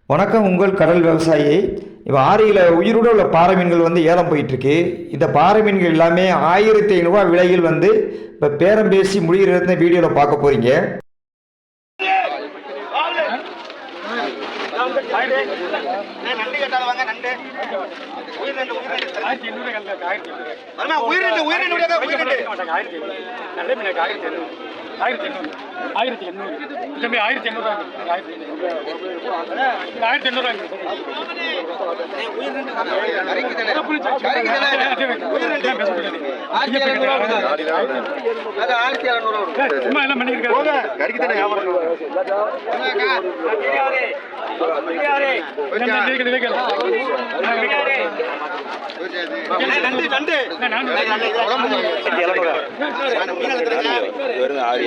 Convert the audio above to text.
வணக்கம். உங்கள் கடல் விவசாயி. இப்போ ஆரியில் உயிரோடு உள்ள பாறை மீன்கள் வந்து ஏலம் போயிட்டுருக்கு. இந்த பாறை மீன்கள் எல்லாமே 1500 விலையில் வந்து இப்போ பேரம் பேசி முடிகிறத வீடியோவில் பார்க்க போகிறீங்க. வெறும் 6